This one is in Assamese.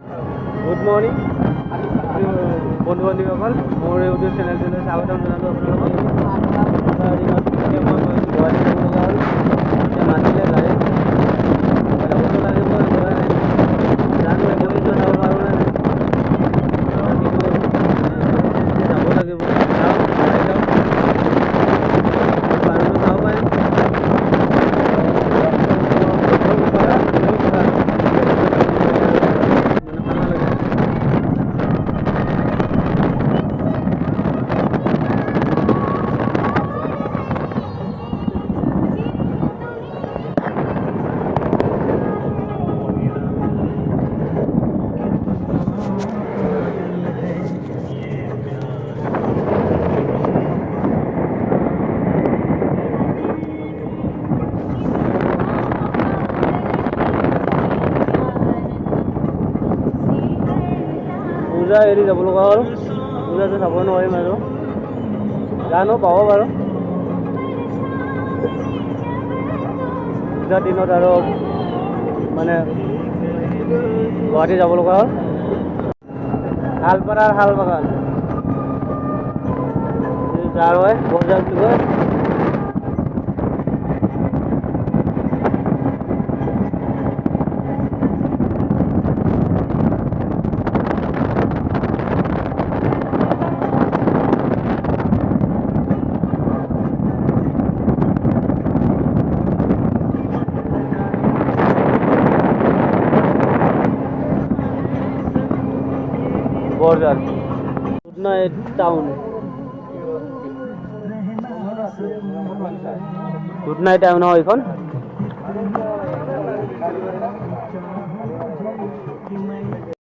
গুড মৰ্ণিং বন্ধু বান্ধৱীসকল, মোৰ ইউটিউব চেনেলটোলৈ স্বাগতম জনালোঁ আপোনালোকক। দিনত এতিয়া মই গুৱাহাটী যাব লগা হ'ল। এতিয়া মাতিলে গাড়ী যাবতো লাগিব, জানো একেবাৰে যাব পাৰোঁ নে নাই, কিন্তু যাব লাগিব। পাৰোঁতো যাব পাৰিম। পূজা এৰি যাব লগা হ'ল। পূজাটো চাব নোৱাৰিম আৰু, জানো পাব বাৰু। পূজাৰ দিনত আৰু মানে গুৱাহাটী যাব লগা হ'ল। শালপাৰাৰ শাল বাগান যাৰ হয় বজাৰ বুলি কয়। Borjhar good night town, good night town হয় এইখন।